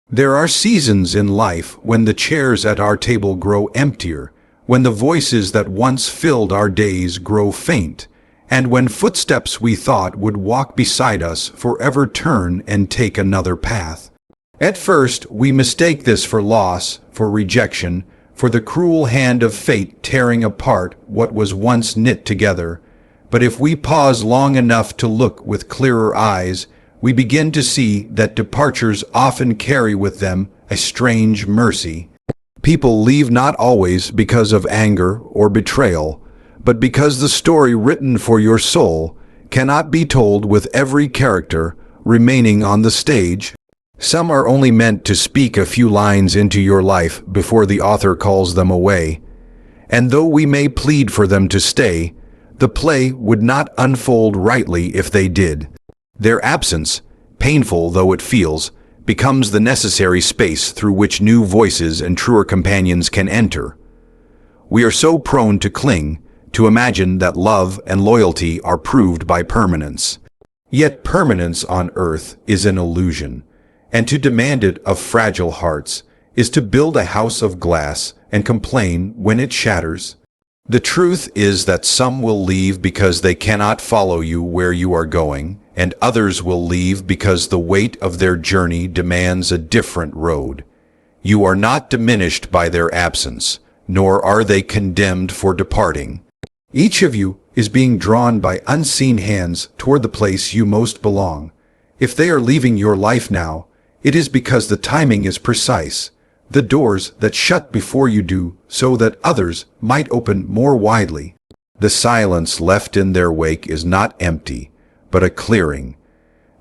There are seasons in life when the chairs at our table grow emptier, when the voices that once filled our days grow faint, and when footsteps we thought would walk beside us forever turn and take another path. At first, we mistake this for loss, for rejection, for the cruel hand of fate tearing apart what was once knit together. But if we pause long enough to look with clearer eyes, we begin to see that departures often carry with them a strange mercy. People leave not always because of anger or betrayal, but because the story written for your soul cannot be told with every character remaining on the stage. Some are only meant to speak a few lines into your life before the author calls them away. And though we may plead for them to stay, the play would not unfold rightly if they did. Their absence, painful though it feels, becomes the necessary space through which new voices and truer companions can enter. We are so prone to cling, to imagine that love and loyalty are proved by permanence. Yet permanence on earth is an illusion, and to demand it of fragile hearts is to build a house of glass and complain when it shatters. The truth is that some will leave because they cannot follow you where you are going, and others will leave because the weight of their journey demands a different road. You are not diminished by their absence, nor are they condemned for departing. Each of you is being drawn by unseen hands toward the place you most belong. If they are leaving your life now, it is because the timing is precise. The doors that shut before you do, so that others might open more widely. The silence left in their wake is not empty, but a clearing,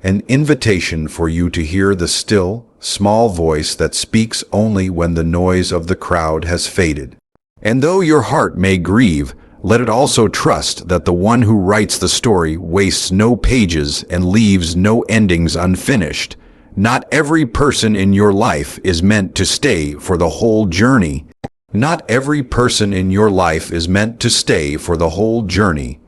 an invitation for you to hear the still, small voice that speaks only when the noise of the crowd has faded. And though your heart may grieve, let it also trust that the one who writes the story wastes no pages and leaves no endings unfinished. Not every person in your life is meant to stay for the whole journey. Not every person in your life is meant to stay for the whole journey.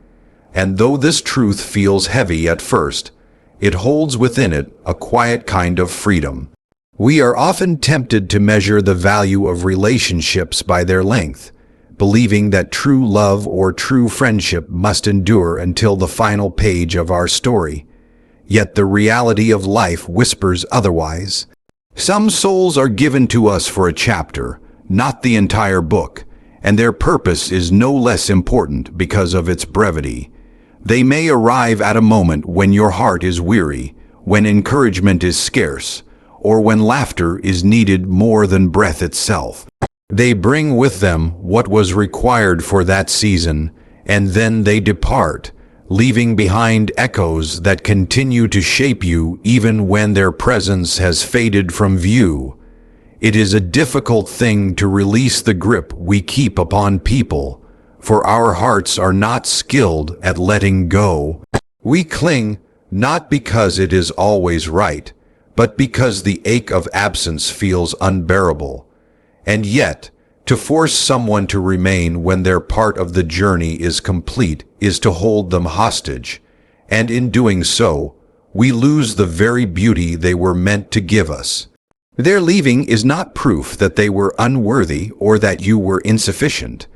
And though this truth feels heavy at first, it holds within it a quiet kind of freedom. We are often tempted to measure the value of relationships by their length, believing that true love or true friendship must endure until the final page of our story. Yet the reality of life whispers otherwise. Some souls are given to us for a chapter, not the entire book, and their purpose is no less important because of its brevity. They may arrive at a moment when your heart is weary, when encouragement is scarce, or when laughter is needed more than breath itself. They bring with them what was required for that season, and then they depart, leaving behind echoes that continue to shape you even when their presence has faded from view. It is a difficult thing to release the grip we keep upon people, for our hearts are not skilled at letting go. We cling not because it is always right, but because the ache of absence feels unbearable. And yet, to force someone to remain when their part of the journey is complete is to hold them hostage, and in doing so, we lose the very beauty they were meant to give us. Their leaving is not proof that they were unworthy or that you were insufficient,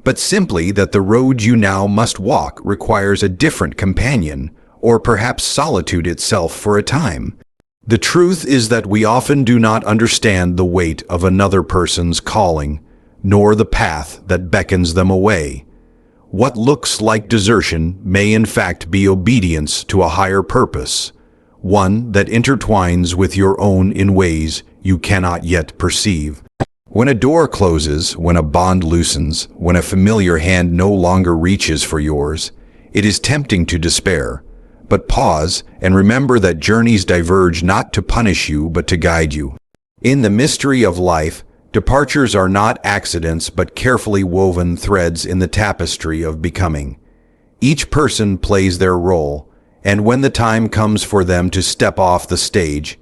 but simply that the road you now must walk requires a different companion, or perhaps solitude itself for a time. The truth is that we often do not understand the weight of another person's calling, nor the path that beckons them away. What looks like desertion may in fact be obedience to a higher purpose, one that intertwines with your own in ways you cannot yet perceive. When a door closes, when a bond loosens, when a familiar hand no longer reaches for yours, it is tempting to despair. But pause and remember that journeys diverge not to punish you but to guide you. In the mystery of life, departures are not accidents but carefully woven threads in the tapestry of becoming. Each person plays their role, and when the time comes for them to step off the stage,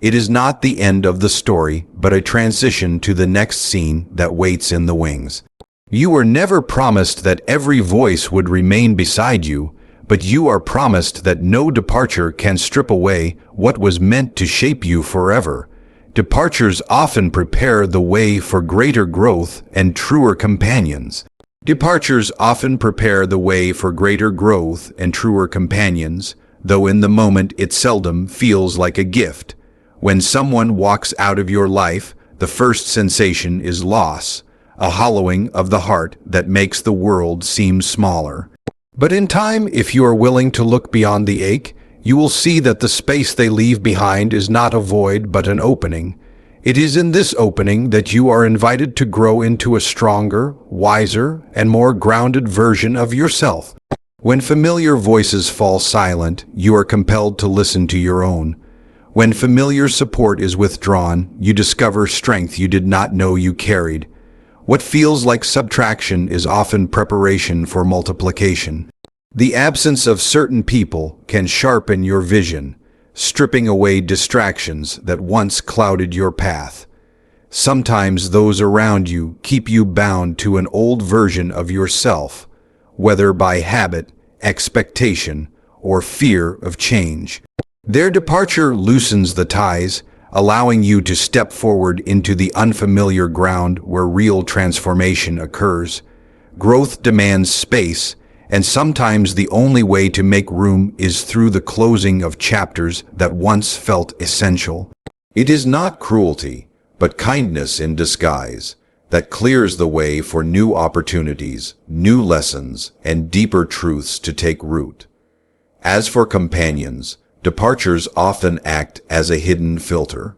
it is not the end of the story but a transition to the next scene that waits in the wings. You were never promised that every voice would remain beside you, but you are promised that no departure can strip away what was meant to shape you forever. Departures often prepare the way for greater growth and truer companions. Departures often prepare the way for greater growth and truer companions, though in the moment it seldom feels like a gift. When someone walks out of your life, the first sensation is loss, a hollowing of the heart that makes the world seem smaller. But in time, if you are willing to look beyond the ache, you will see that the space they leave behind is not a void but an opening. It is in this opening that you are invited to grow into a stronger, wiser, and more grounded version of yourself. When familiar voices fall silent, you are compelled to listen to your own. When familiar support is withdrawn, you discover strength you did not know you carried. What feels like subtraction is often preparation for multiplication. The absence of certain people can sharpen your vision, stripping away distractions that once clouded your path. Sometimes those around you keep you bound to an old version of yourself, whether by habit, expectation, or fear of change. Their departure loosens the ties, allowing you to step forward into the unfamiliar ground where real transformation occurs. Growth demands space, and sometimes the only way to make room is through the closing of chapters that once felt essential. It is not cruelty, but kindness in disguise, that clears the way for new opportunities, new lessons, and deeper truths to take root. As for companions, departures often act as a hidden filter.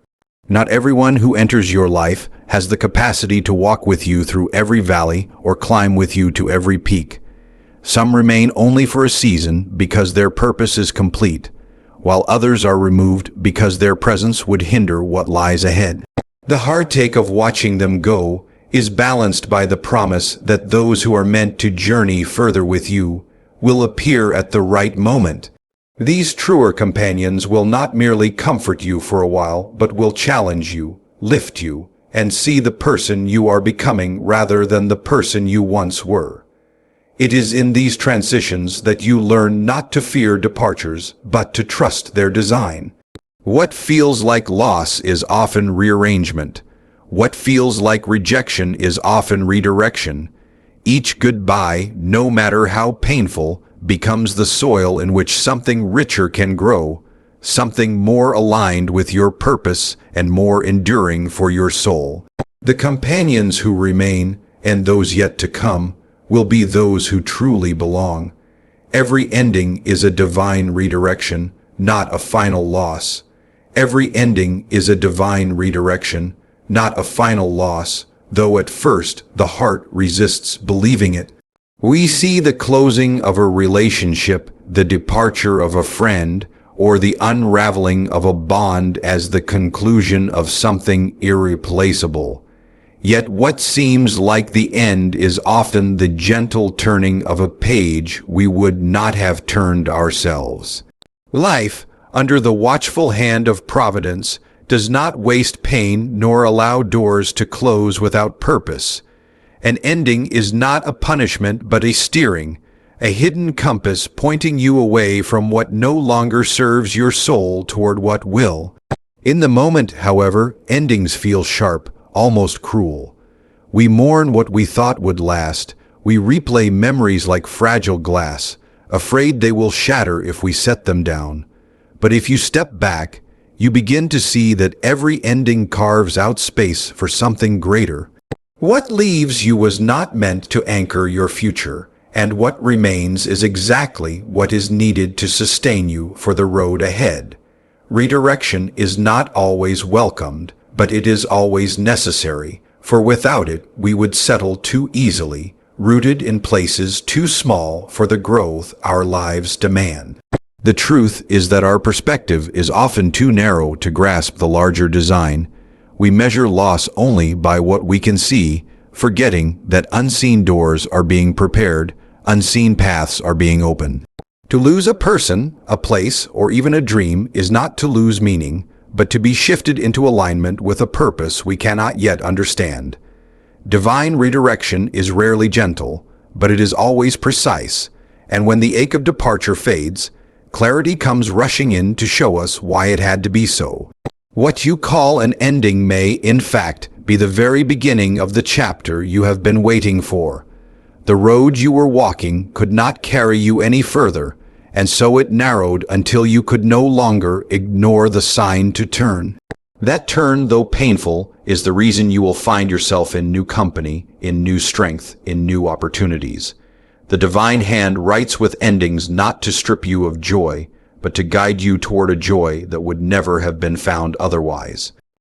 Not everyone who enters your life has the capacity to walk with you through every valley or climb with you to every peak. Some remain only for a season because their purpose is complete, while others are removed because their presence would hinder what lies ahead. The heartache of watching them go is balanced by the promise that those who are meant to journey further with you will appear at the right moment. These truer companions will not merely comfort you for a while, but will challenge you, lift you, and see the person you are becoming rather than the person you once were. It is in these transitions that you learn not to fear departures, but to trust their design. What feels like loss is often rearrangement. What feels like rejection is often redirection. Each goodbye, no matter how painful, becomes the soil in which something richer can grow, something more aligned with your purpose and more enduring for your soul. The companions who remain, and those yet to come, will be those who truly belong. Every ending is a divine redirection, not a final loss. Every ending is a divine redirection, not a final loss, though at first the heart resists believing it. We see the closing of a relationship, the departure of a friend, or the unraveling of a bond as the conclusion of something irreplaceable. Yet what seems like the end is often the gentle turning of a page we would not have turned ourselves. Life, under the watchful hand of Providence, does not waste pain nor allow doors to close without purpose. An ending is not a punishment but a steering, a hidden compass pointing you away from what no longer serves your soul toward what will. In the moment, however, endings feel sharp, almost cruel. We mourn what we thought would last. We replay memories like fragile glass, afraid they will shatter if we set them down. But if you step back, you begin to see that every ending carves out space for something greater. What leaves you was not meant to anchor your future, and what remains is exactly what is needed to sustain you for the road ahead. Redirection is not always welcomed, but it is always necessary, for without it we would settle too easily, rooted in places too small for the growth our lives demand. The truth is that our perspective is often too narrow to grasp the larger design. We measure loss only by what we can see, forgetting that unseen doors are being prepared, unseen paths are being opened. To lose a person, a place, or even a dream is not to lose meaning, but to be shifted into alignment with a purpose we cannot yet understand. Divine redirection is rarely gentle, but it is always precise, and when the ache of departure fades, clarity comes rushing in to show us why it had to be so. What you call an ending may, in fact, be the very beginning of the chapter you have been waiting for. The road you were walking could not carry you any further, and so it narrowed until you could no longer ignore the sign to turn. That turn, though painful, is the reason you will find yourself in new company, in new strength, in new opportunities. The divine hand writes with endings not to strip you of joy, but to guide you toward a joy that would never have been found otherwise.